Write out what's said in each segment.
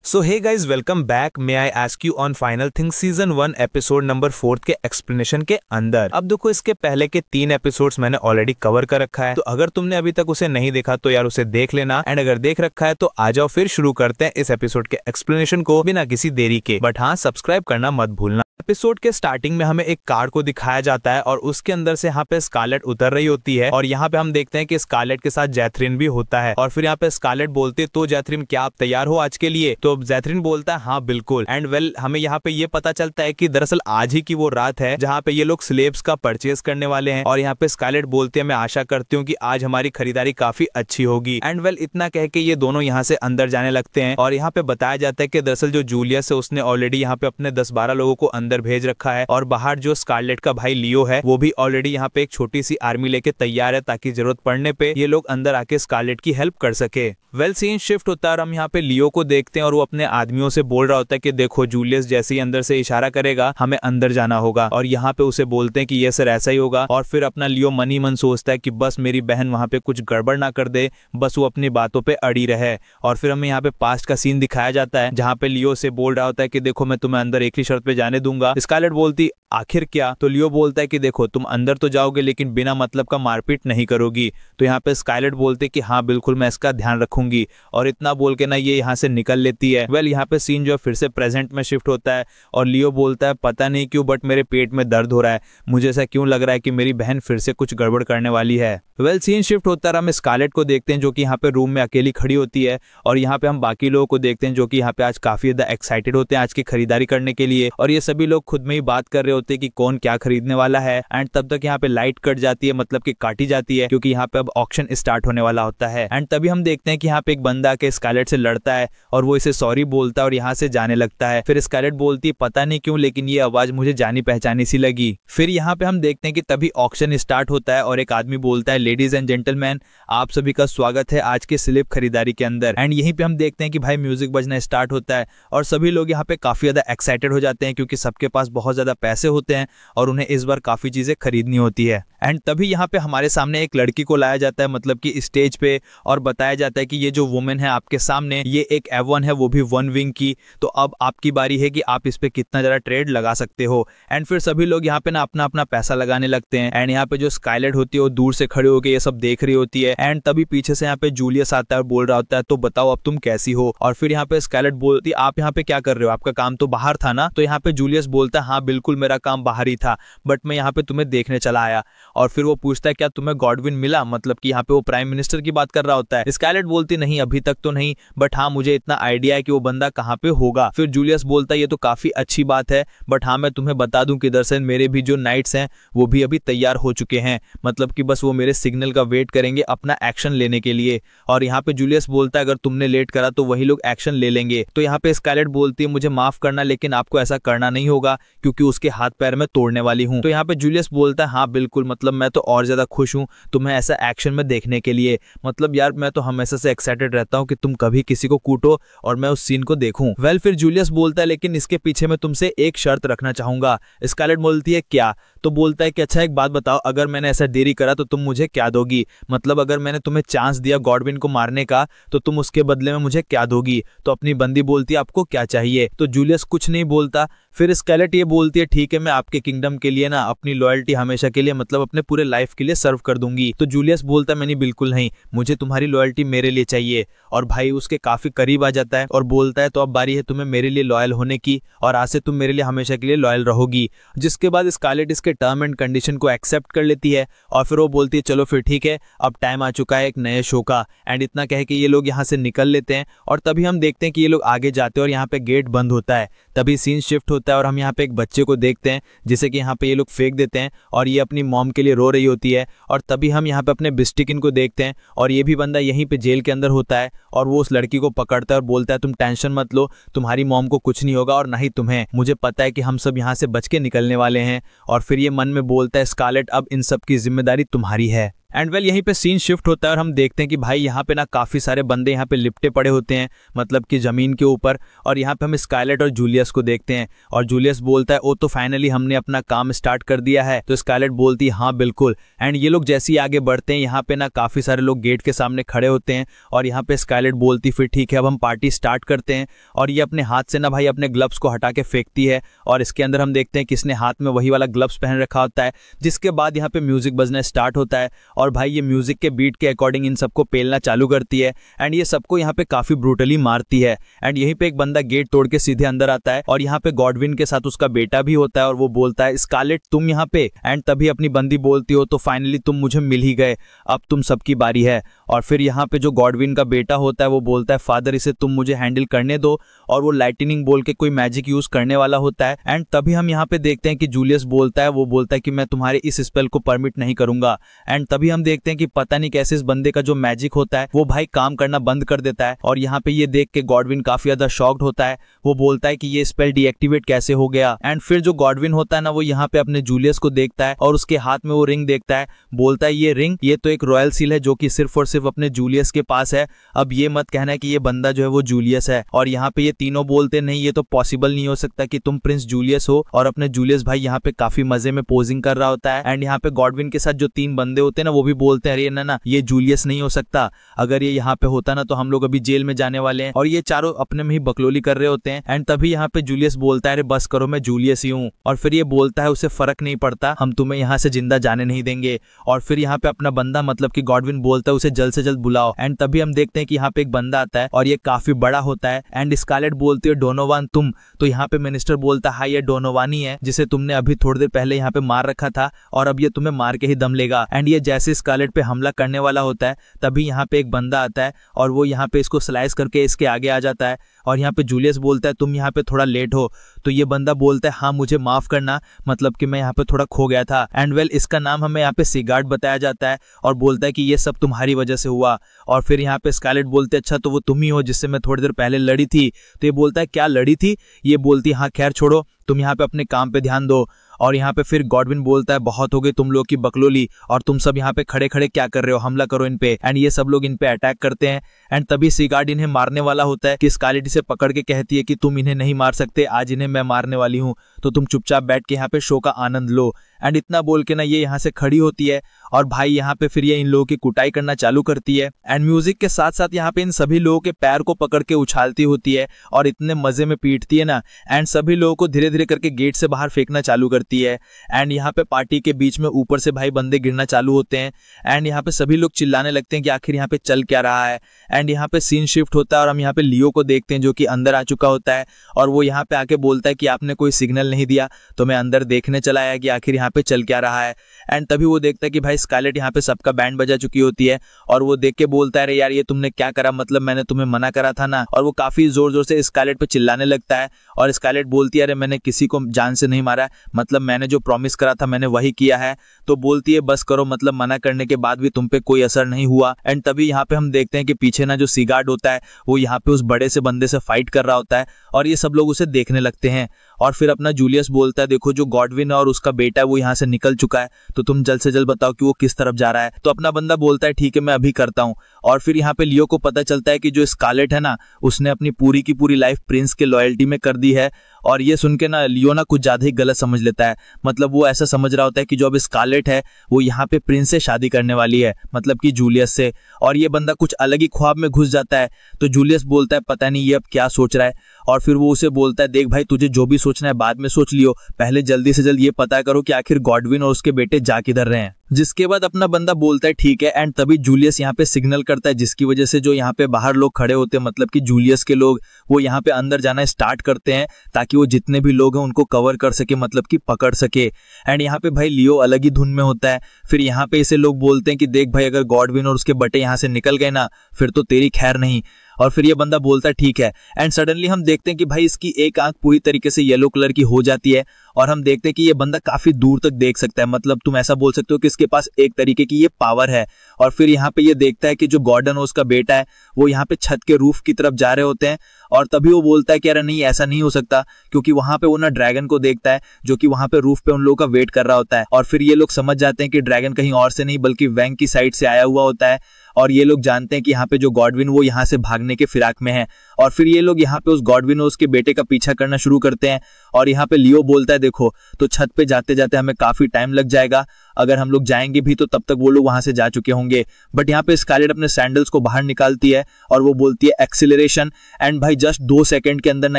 So hey guys welcome back. May I ask you on final thing season 1 episode number 4 के explanation के अंदर। अब देखो, इसके पहले के 3 एपिसोड्स मैंने ऑलरेडी कवर कर रखा है, तो अगर तुमने अभी तक उसे नहीं देखा तो यार उसे देख लेना, एंड अगर देख रखा है तो आ जाओ फिर शुरू करते हैं इस एपिसोड के एक्सप्लेनेशन को बिना किसी देरी के। बट हाँ, सब्सक्राइब करना मत भूलना। एपिसोड के स्टार्टिंग में हमें एक कार को दिखाया जाता है और उसके अंदर से यहाँ पे स्कारलेट उतर रही होती है, और यहाँ पे हम देखते हैं कि स्कारलेट के साथ जैथरीन भी होता है। और फिर यहाँ पे स्कारलेट बोलती है, तो जैथरीन क्या आप तैयार हो आज के लिए? तो जैथरीन बोलता है हाँ बिल्कुल। एंड वेल, हमें यहाँ पे ये पता चलता है कि दरअसल आज ही की वो रात है जहाँ पे ये लोग स्लेब्स का परचेज करने वाले हैं। और यहाँ पे स्कारलेट बोलती है, मैं आशा करती हूँ कि आज हमारी खरीदारी काफी अच्छी होगी। एंड वेल, इतना कह के ये दोनों यहाँ से अंदर जाने लगते हैं, और यहाँ पे बताया जाता है कि दरअसल जो जूलियस है उसने ऑलरेडी यहाँ पे अपने 10-12 लोगों को अंदर भेज रखा है, और बाहर जो स्कारलेट का भाई लियो है वो भी ऑलरेडी यहाँ पे एक छोटी सी आर्मी लेके तैयार है, ताकि जरूरत पड़ने पे ये लोग अंदर आके स्कारलेट की हेल्प कर सके। वेल, सीन शिफ्ट होता है और हम यहाँ पे लियो को देखते हैं, और वो अपने आदमियों से बोल रहा होता है कि देखो, जूलियस जैसे ही अंदर से इशारा करेगा हमें अंदर जाना होगा। और यहाँ पे उसे बोलते हैं कि ये सर ऐसा ही होगा। और फिर अपना लियो मन ही मन सोचता है कि बस मेरी बहन वहाँ पे कुछ गड़बड़ ना कर दे, बस वो अपनी बातों पे अड़ी रहे। और फिर हमें यहाँ पे पास्ट का सीन दिखाया जाता है जहाँ पे लियो से बोल रहा होता है कि देखो, मैं तुम्हें अंदर एक ही शर्त पे जाने दूंगा। स्कारलेट बोलती, आखिर क्या? तो लियो बोलता है कि देखो, तुम अंदर तो जाओगे लेकिन बिना मतलब का मारपीट नहीं करोगी। तो यहाँ पे स्कारलेट बोलते कि हाँ बिल्कुल, मैं इसका ध्यान रखूंगी। और इतना बोल के ना ये यहाँ से निकल लेती है। वेल, यहाँ पे सीन जो फिर से प्रेजेंट में शिफ्ट होता है, और लियो बोलता है, पता नहीं क्यों बट मेरे पेट में दर्द हो रहा है, मुझे ऐसा क्यों लग रहा है कि मेरी बहन फिर से कुछ गड़बड़ करने वाली है। वेल, सीन शिफ्ट होता है, हम स्कारलेट को देखते हैं जो कि यहाँ पे रूम में अकेली खड़ी होती है, और यहाँ पे हम बाकी लोगों को देखते हैं जो कि यहाँ पे आज काफी ज्यादा एक्साइटेड होते हैं आज की खरीदारी करने के लिए। और ये सभी लोग खुद में ही बात कर रहे होते हैं कि कौन क्या खरीदने वाला है। एंड तब तक यहाँ पे लाइट कट जाती है, मतलब कि काटी जाती है, क्योंकि यहाँ पे अब ऑक्शन स्टार्ट होने वाला होता है। एंड तभी हम देखते हैं कि यहाँ पे एक बंदा के स्कारलेट से लड़ता है, और वो इसे सॉरी बोलता है और यहाँ से जाने लगता है। फिर स्कारलेट बोलती है, पता नहीं क्यों लेकिन ये आवाज मुझे जानी पहचानी सी लगी। फिर यहाँ पे हम देखते हैं कि तभी ऑक्शन स्टार्ट होता है, और एक आदमी बोलता है, लेडीज एंड जेंटलमैन, आप सभी का स्वागत है आज के स्लेब खरीदारी के अंदर। एंड यहीं पे हम देखते हैं कि भाई म्यूजिक बजना स्टार्ट होता है, और सभी लोग यहाँ पे काफी ज्यादा एक्साइटेड हो जाते हैं, क्योंकि सबके पास बहुत ज्यादा पैसे होते हैं और उन्हें इस बार काफी चीजें खरीदनी होती है। एंड तभी यहाँ पे हमारे सामने एक लड़की को लाया जाता है, मतलब कि स्टेज पे, और बताया जाता है कि ये जो वुमेन है आपके सामने, ये एक एवन है, वो भी 1 विंग की। तो अब आपकी बारी है कि आप इस पे कितना ज्यादा ट्रेड लगा सकते हो। एंड फिर सभी लोग यहाँ पे ना अपना अपना पैसा लगाने लगते हैं। एंड यहाँ पे जो स्कारलेट होती है वो दूर से खड़े होकर ये सब देख रही होती है। एंड तभी पीछे से यहाँ पे जूलियस आता है और बोल रहा होता है, तो बताओ अब तुम कैसी हो? और फिर यहाँ पे स्कारलेट बोलती है, आप यहाँ पे क्या कर रहे हो? आपका काम तो बाहर था ना? तो यहाँ पे जूलियस बोलता है, हाँ बिल्कुल मेरा काम बाहर ही था, बट मैं यहाँ पे तुम्हें देखने चला आया। और फिर वो पूछता है, क्या तुम्हें गॉडविन मिला? मतलब कि यहाँ पे वो प्राइम मिनिस्टर की बात कर रहा होता है। स्कारलेट बोलती, नहीं अभी तक तो नहीं, बट हाँ मुझे इतना आइडिया है कि वो बंदा कहाँ पे होगा। फिर जूलियस बोलता है, ये तो काफी अच्छी बात है, बट हाँ मैं तुम्हें बता दूं कि दरअसल मेरे भी जो नाइट्स हैं वो भी अभी तैयार हो चुके हैं, मतलब कि बस वो मेरे सिग्नल का वेट करेंगे अपना एक्शन लेने के लिए। और यहाँ पे जूलियस बोलता है, अगर तुमने लेट करा तो वही लोग एक्शन ले लेंगे। तो यहाँ पे स्कारलेट बोलती है, मुझे माफ करना लेकिन आपको ऐसा करना नहीं होगा, क्योंकि उसके हाथ पैर में तोड़ने वाली हूँ। तो यहाँ पे जूलियस बोलता है, हाँ बिल्कुल, मतलब मैं तो और ज्यादा खुश हूँ तुम्हें ऐसा एक्शन में देखने के लिए। मतलब यार मैं तो हमेशा से एक्साइटेड रहता हूँ कि तुम कभी किसी को कूटो और मैं उस सीन को देखूं। वेल, फिर जूलियस बोलता है, लेकिन इसके पीछे मैं तुमसे एक शर्त रखना चाहूंगा। स्कारलेट बोलती है, क्या? तो बोलता है कि अच्छा एक बात बताओ, अगर मैंने ऐसा देरी करा तो तुम मुझे क्या दोगी? मतलब अगर मैंने तुम्हें चांस दिया गॉडविन को मारने का तो तुम उसके बदले में मुझे क्या दोगी? तो अपनी बंदी बोलती है, आपको क्या चाहिए? तो जूलियस कुछ नहीं बोलता। फिर स्कारलेट ये बोलती है, ठीक है मैं आपके किंगडम के लिए ना अपनी लॉयल्टी हमेशा के लिए, मतलब अपने पूरे लाइफ के लिए सर्व कर दूंगी। तो जूलियस बोलता है, मैंने बिल्कुल नहीं, मुझे तुम्हारी लॉयल्टी मेरे लिए चाहिए। और भाई उसके काफी करीब आ जाता है और बोलता है, तो अब बारी है तुम्हें मेरे लिए लॉयल होने की, और आज से तुम मेरे लिए हमेशा के लिए लॉयल रहोगी। जिसके बाद स्कारलेट इसके टर्म एंड कंडीशन को एक्सेप्ट कर लेती है, और फिर वो बोलती है, चलो फिर ठीक है, अब टाइम आ चुका है एक नए शो का। एंड इतना कह के ये लोग यहाँ से निकल लेते हैं, और तभी हम देखते हैं कि ये लोग आगे जाते हैं और यहाँ पे गेट बंद होता है। तभी सीन शिफ्ट होता है और हम यहाँ पे एक बच्चे को देखते हैं जिसे कि यहाँ पे ये लोग फेंक देते हैं, और ये अपनी मॉम के लिए रो रही होती है। और तभी हम यहाँ पे अपने बिस्टिकिन को देखते हैं, और ये भी बंदा यहीं पे जेल के अंदर होता है, और वो उस लड़की को पकड़ता है और बोलता है, तुम टेंशन मत लो, तुम्हारी मॉम को कुछ नहीं होगा और ना ही तुम्हें, मुझे पता है कि हम सब यहाँ से बच के निकलने वाले हैं। और फिर ये मन में बोलता है, स्कारलेट अब इन सब की जिम्मेदारी तुम्हारी है। एंड वेल यहीं पे सीन शिफ्ट होता है और हम देखते हैं कि भाई यहाँ पे ना काफी सारे बंदे यहाँ पे लिपटे पड़े होते हैं, मतलब कि जमीन के ऊपर। और यहाँ पे हम स्काइलेट और जूलियस को देखते हैं और जूलियस बोलता है ओ तो फाइनली हमने अपना काम स्टार्ट कर दिया है। तो स्काइलेट बोलती है हाँ बिल्कुल। एंड ये लोग जैसे ही आगे बढ़ते हैं यहाँ पे ना काफी सारे लोग गेट के सामने खड़े होते हैं और यहाँ पे स्काइलेट बोलती फिर ठीक है अब हम पार्टी स्टार्ट करते हैं। और ये अपने हाथ से ना भाई अपने ग्लव्स को हटा के फेंकती है और इसके अंदर हम देखते हैं कि इसने हाथ में वही वाला ग्लव्स पहन रखा होता है। जिसके बाद यहाँ पे म्यूजिक बजना स्टार्ट होता है और भाई ये म्यूजिक के बीट के अकॉर्डिंग इन सबको पेलना चालू करती है एंड ये सबको यहाँ पे काफी ब्रूटली मारती है। एंड यहीं पे एक बंदा गेट तोड़ के सीधे अंदर आता है और यहाँ पे गॉडविन के साथ उसका बेटा भी होता है और वो बोलता है स्कारलेट तुम यहाँ पे। एंड तभी अपनी बंदी बोलती हो तो फाइनली तुम मुझे मिल ही गए, अब तुम सबकी बारी है। और फिर यहाँ पे जो गॉडविन का बेटा होता है वो बोलता है फादर इसे तुम मुझे हैंडल करने दो और वो लाइटनिंग बोल के कोई मैजिक यूज करने वाला होता है। एंड तभी हम यहाँ पे देखते हैं कि जूलियस बोलता है, वो बोलता है कि मैं तुम्हारे इस स्पेल को परमिट नहीं करूंगा। एंड तभी हम देखते हैं कि पता नहीं कैसे इस बंदे का जो मैजिक होता है वो भाई काम करना बंद कर देता है। और यहाँ पे ये देख के गॉडविन काफी ज्यादा शॉक्ड होता है, वो बोलता है कि ये स्पेल डीएक्टिवेट कैसे हो गया। एंड फिर जो गॉडविन होता है ना वो यहाँ पे अपने जूलियस को देखता है और उसके हाथ में वो रिंग देखता है, बोलता है ये रिंग ये तो एक रॉयल सील है जो कि सिर्फ और सिर्फ अपने जूलियस के पास है। अब ये मत कहना है कि ये बंदा जो है वो जूलियस है। और यहाँ पे ये तीनों बोलते नहीं ये तो पॉसिबल नहीं हो सकता कि तुम प्रिंस जूलियस हो। और अपने जूलियस भाई यहाँ पे काफी मजे में पोजिंग कर रहा होता है। एंड यहाँ पे गॉडविन के साथ जो तीन बंदे होते हैं ना वो भी बोलते हैं अरे ना ये जूलियस नहीं हो सकता, अगर ये यहाँ पे होता ना तो हम लोग अभी जेल में जाने वाले हैं। और ये चारों अपने में ही बकलोली कर रहे होते हैं। एंड तभी यहाँ पे जूलियस बोलता है अरे बस करो मैं जूलियस ही हूँ। और फिर ये बोलता है उसे फर्क नहीं पड़ता, हम तुम्हें यहाँ से जिंदा जाने नहीं देंगे। और फिर यहाँ पे अपना बंदा मतलब कि गॉडविन बोलता है उसे जल्द से जल्द बुलाओ। एंड तभी हम देखते हैं कि यहाँ पे एक बंदा आता है और ये काफी बड़ा होता है। एंड स्कारलेट बोलती है डोनोवान तुम, तो यहाँ पे मिनिस्टर बोलता है हाँ ये डोनोवान ही है जिसे तुमने अभी थोड़ी देर पहले यहाँ पे मार रखा था और अब ये तुम्हें मार के ही दम लेगा। एंड ये जैसे स्कारलेट पे हमला करने वाला होता है तभी यहाँ पे एक बंदा आता है और वो यहाँ पे इसको स्लाइस करके इसके आगे आ जाता है। और यहाँ पे जूलियस बोलता है तुम यहाँ पे थोड़ा लेट हो। तो ये बंदा बोलता है हाँ मुझे माफ करना, मतलब कि मैं यहाँ पे थोड़ा खो गया था। एंड वेल इसका नाम हमें यहाँ पे सिगार्ड बताया जाता है और बोलता है कि ये सब तुम्हारी वजह से हुआ। और फिर यहाँ पे स्कारलेट बोलते अच्छा तो वो तुम ही हो जिससे मैं थोड़ी देर पहले लड़ी थी। तो ये बोलता है क्या लड़ी थी, ये बोलती हाँ खैर छोड़ो तुम यहाँ पे अपने काम पे ध्यान दो। और यहाँ पे फिर गॉडविन बोलता है बहुत हो गई तुम लोग की बकलोली और तुम सब यहाँ पे खड़े खड़े क्या कर रहे हो, हमला करो इन पे। एंड ये सब लोग इन पे अटैक करते हैं। एंड तभी सिगार्ड इन्हें मारने वाला होता है कि स्कारलेट इसे पकड़ के कहती है कि तुम इन्हें नहीं मार सकते, आज इन्हें मैं मारने वाली हूँ, तो तुम चुपचाप बैठ के यहाँ पे शो का आनंद लो। एंड इतना बोल के ना ये यहाँ से खड़ी होती है और भाई यहाँ पे फिर ये इन लोगों की कुटाई करना चालू करती है। एंड म्यूजिक के साथ साथ यहाँ पे इन सभी लोगों के पैर को पकड़ के उछालती होती है और इतने मजे में पीटती है ना। एंड सभी लोगों को धीरे धीरे करके गेट से बाहर फेंकना चालू करती है। एंड यहाँ पे पार्टी के बीच में ऊपर से भाई बंदे गिरना चालू होते हैं। एंड यहाँ पे सभी लोग चिल्लाने लगते हैं कि आखिर यहाँ पे चल क्या रहा है। एंड यहाँ पे सीन शिफ्ट होता है और हम यहाँ पे लियो को देखते हैं जो कि अंदर आ चुका होता है और वो यहाँ पे आके बोलता है कि आपने कोई सिग्नल नहीं दिया तो मैं अंदर देखने चला आया कि आखिर यहाँ पे चल क्या रहा है। एंड तभी वो देखता है कि भाई स्कारलेट यहाँ पे सबका बैंड बजा चुकी होती है और वो देख के बोलता है अरे यार ये तुमने क्या करा, मतलब मैंने तुम्हें मना करा था ना। और वो काफी जोर जोर से स्कारलेट पे चिल्लाने लगता है और स्कारलेट बोलती है अरे मैंने किसी को जान से नहीं मारा, मतलब मैंने जो प्रॉमिस करा था मैंने वही किया है। तो बोलती है बस करो, मतलब मना करने के बाद भी तुम पे कोई असर नहीं हुआ। एंड तभी यहाँ पे हम देखते हैं कि पीछे ना जो सिगार्ड होता है वो यहाँ पे उस बड़े से बंदे से फाइट कर रहा होता है और ये सब लोग उसे देखने लगते हैं। और फिर अपना जूलियस बोलता है देखो जो गॉडविन और उसका बेटा है वो यहाँ से निकल चुका है, तो तुम जल्द से जल्द बताओ कि वो किस तरफ जा रहा है। तो अपना बंदा बोलता है ठीक है मैं अभी करता हूँ। और फिर यहाँ पे लियो को पता चलता है कि जो स्कारलेट है ना उसने अपनी पूरी की पूरी लाइफ प्रिंस के लॉयल्टी में कर दी है। और ये सुन के ना लियो ना कुछ ज्यादा ही गलत समझ लेता है, मतलब वो ऐसा समझ रहा होता है कि जो अब स्कारलेट है वो यहाँ पे प्रिंस से शादी करने वाली है, मतलब कि जूलियस से। और ये बंदा कुछ अलग ही ख्वाब में घुस जाता है। तो जूलियस बोलता है पता नहीं ये अब क्या सोच रहा है। और फिर वो उसे बोलता है देख भाई तुझे जो भी सोचना है बाद में सोच लियो, पहले जल्दी से जल्द ये पता करो कि आखिर गॉडविन और उसके बेटे जा किधर रहे हैं। जिसके बाद अपना बंदा बोलता है ठीक है। एंड तभी जूलियस यहाँ पे सिग्नल करता है जिसकी वजह से जो यहाँ पे बाहर लोग खड़े होते हैं, मतलब कि जूलियस के लोग, वो यहाँ पे अंदर जाना स्टार्ट करते हैं ताकि वो जितने भी लोग हैं उनको कवर कर सके, मतलब कि पकड़ सके। एंड यहाँ पे भाई लियो अलग ही धुन में होता है। फिर यहाँ पे इसे लोग बोलते हैं कि देख भाई अगर गॉडविन और उसके बेटे यहाँ से निकल गए ना फिर तो तेरी खैर नहीं। और फिर ये बंदा बोलता है ठीक है। एंड सडनली हम देखते हैं कि भाई इसकी एक आंख पूरी तरीके से येलो कलर की हो जाती है और हम देखते हैं कि ये बंदा काफी दूर तक देख सकता है, मतलब तुम ऐसा बोल सकते हो कि इसके पास एक तरीके की ये पावर है। और फिर यहाँ पे ये देखता है कि जो गॉर्डन हो उसका बेटा है वो यहाँ पे छत के रूफ की तरफ जा रहे होते हैं, और तभी वो बोलता है कि अरे नहीं ऐसा नहीं हो सकता, क्योंकि वहां पे वो ना ड्रैगन को देखता है जो कि वहां पे रूफ पे उन लोगों का वेट कर रहा होता है। और फिर ये लोग समझ जाते हैं कि ड्रैगन कहीं और से नहीं बल्कि वैंग की साइड से आया हुआ होता है, और ये लोग जानते हैं कि यहाँ पे जो गॉडविन वो यहाँ से भागने के फिराक में है। और फिर ये लोग यहाँ पे उस गॉडविन और उसके बेटे का पीछा करना शुरू करते हैं। और यहाँ पे लियो बोलता है देखो तो छत पे जाते जाते हमें काफी टाइम लग जाएगा, अगर हम लोग जाएंगे भी तो तब तक वो लोग वहां से जा चुके होंगे। बट यहाँ पे स्कारलेट अपने सैंडल्स को बाहर निकालती है और वो बोलती है एक्सीलरेशन, एंड भाई जस्ट 2 सेकंड के अंदर ना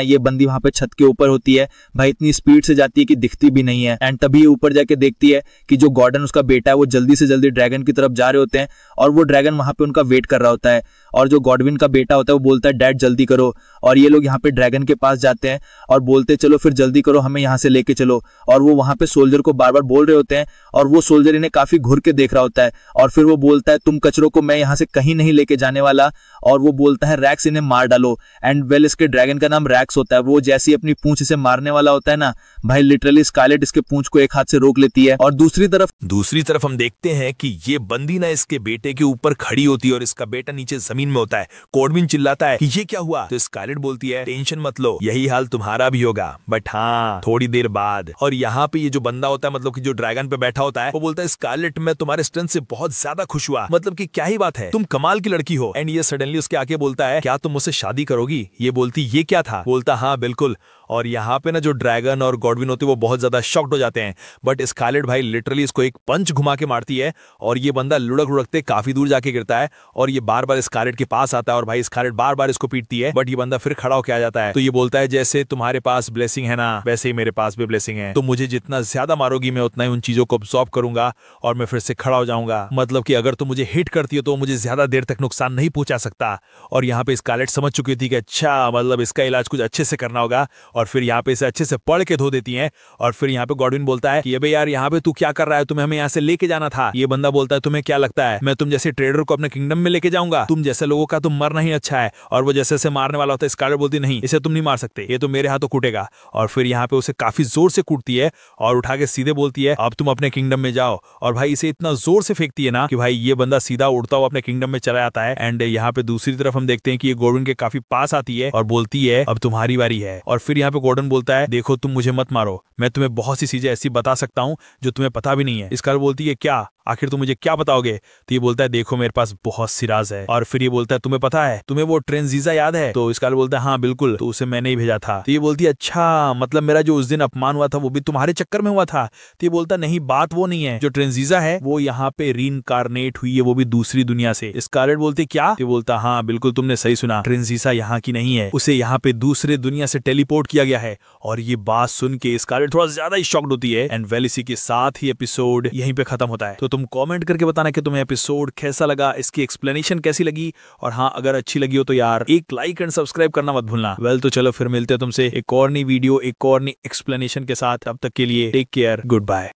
ये बंदी वहां पे छत के ऊपर होती है। भाई इतनी स्पीड से जाती है कि दिखती भी नहीं है। एंड तभी ये ऊपर जाके देखती है कि जो गॉर्डन उसका बेटा है वो जल्दी से जल्दी ड्रैगन की तरफ जा रहे होते हैं, और वो ड्रैगन वहां पे उनका वेट कर रहा होता है। और जो गॉडविन का बेटा होता है वो बोलता है डैड जल्दी करो, और ये लोग यहाँ पे ड्रैगन के पास जाते हैं और बोलते चलो फिर जल्दी करो, हमें यहाँ से लेके चलो। और वो वहां पे सोल्जर को बार बार बोल रहे होते हैं, और वो सोल्जर इन्हें काफी घुर के देख रहा होता है। और फिर वो बोलता है तुम कचरों को मैं यहाँ से कहीं नहीं लेके जाने वाला, और वो बोलता है रैक्स इन्हें मार डालो। एंड वेल इसके ड्रैगन का नाम रैक्स होता है। वो जैसी अपनी पूंछ इसे मारने वाला होता है ना, भाई लिटरली स्कारलेट इसके पूंछ को एक हाथ से रोक लेती है। और दूसरी तरफ हम देखते हैं कि ये बंदी ना इसके बेटे के ऊपर खड़ी होती है और इसका बेटा नीचे जमीन में होता है। गॉडविन चिल्लाता है कि ये क्या हुआ, तो स्कारलेट बोलती है टेंशन मत लो, यही हाल तुम्हारा भी होगा बट हाँ थोड़ी देर बाद। और यहाँ पे ये जो बंदा होता है मतलब कि जो ड्रैगन पे बैठा होता है वो बोलता है स्कारलेट मैं तुम्हारे स्ट्रेंथ से बहुत ज्यादा खुश हुआ, मतलब कि क्या ही बात है, तुम कमाल की लड़की हो। एंड ये सडनली उसके आके बोलता है क्या तुम मुझसे शादी करोगी। ये बोलती ये क्या था, बोलता हाँ बिल्कुल। और यहाँ पे ना जो ड्रैगन और गॉडविन होते हैं वो बहुत ज्यादा शॉक्ड हो जाते हैं, बट स्कारलेट भाई लिटरली इसको एक पंच घुमा के मारती है और ये बंदा लुढ़क लुढ़कते काफी दूर जाके गिरता है। और ये बार बार स्कारलेट के पास आता है और भाई स्कारलेट बार बार इसको पीटती है, बट ये बंदा फिर खड़ा होकर आ जाता है। तो ये बोलता है जैसे तुम्हारे पास ब्लेसिंग है ना वैसे ही मेरे पास भी ब्लेसिंग है, तो मुझे जितना ज्यादा मारोगी मैं उतना ही उन चीजों को अब्सॉर्ब करूंगा और मैं फिर से खड़ा हो जाऊंगा, मतलब कि अगर तुम मुझे हिट करती हो तो मुझे ज्यादा देर तक नुकसान नहीं पहुंचा सकता। और यहाँ पे स्कारलेट समझ चुकी थी कि अच्छा मतलब इसका इलाज कुछ अच्छे से करना होगा, और फिर यहाँ पे इसे अच्छे से पढ़ के धो देती हैं। और फिर यहाँ पे गॉडविन बोलता है कि अबे यार यहाँ पे तू क्या कर रहा है, तुम्हें हमें यहाँ से लेके जाना था। ये बंदा बोलता है तुम्हें क्या लगता है मैं तुम जैसे ट्रेडर को अपने किंगडम में लेके जाऊंगा, तुम जैसे लोगों का तुम मरना ही अच्छा है। और वो जैसे से मारने वाला होता है स्कारलेट बोलती नहीं इसे तुम नहीं मार सकते, ये तो मेरे हाथों कूटेगा। और फिर यहाँ पे उसे काफी जोर से कूटती है और उठा के सीधे बोलती है अब तुम अपने किंगडम में जाओ। और भाई इसे इतना जोर से फेंकती है ना कि भाई ये बंदा सीधा उड़ता हुआ अपने किंगडम में चला जाता है। एंड यहाँ पे दूसरी तरफ हम देखते हैं कि ये गॉडविन के काफी पास आती है और बोलती है अब तुम्हारी बारी है। और फिर यहाँ पे गॉर्डन बोलता है देखो तुम मुझे मत मारो, मैं तुम्हें बहुत सी चीजें ऐसी बता सकता हूँ जो तुम्हें पता भी नहीं है। इस कारण बोलती है क्या, आखिर तुम मुझे क्या बताओगे। तो ये बोलता है देखो मेरे पास बहुत सी राज है। और फिर ये बोलता है तुम्हें पता है तुम्हें वो ट्रेंजीजा याद है, तो इसका बोलता है हाँ बिल्कुल, तो उसे मैंने ही भेजा था। तो ये बोलती है अच्छा मतलब मेरा जो उस दिन अपमान हुआ था वो भी तुम्हारे चक्कर में हुआ था। तो ये बोलता नहीं बात वो नहीं है, जो ट्रेंजीजा है वो यहाँ पे रीइंकार्नेट हुई है, वो भी दूसरी दुनिया से। स्कारलेट बोलती क्या, तो बोलता हाँ बिल्कुल तुमने सही सुना, ट्रेंजीजा यहाँ की नहीं है, उसे यहाँ पे दूसरे दुनिया से टेलीपोर्ट किया गया है। और ये बात सुन के स्कारलेट थोड़ा ज्यादा ही शॉक्ड होती है। एंड वेल इसी के साथ ही एपिसोड यहीं पे खत्म होता है। तो तुम कमेंट करके बताना कि तुम्हें एपिसोड कैसा लगा, इसकी एक्सप्लेनेशन कैसी लगी, और हाँ अगर अच्छी लगी हो तो यार एक लाइक एंड सब्सक्राइब करना मत भूलना। वेल तो चलो फिर मिलते हैं तुमसे एक और नई वीडियो एक और नई एक्सप्लेनेशन के साथ, तब तक के लिए टेक केयर, गुड बाय।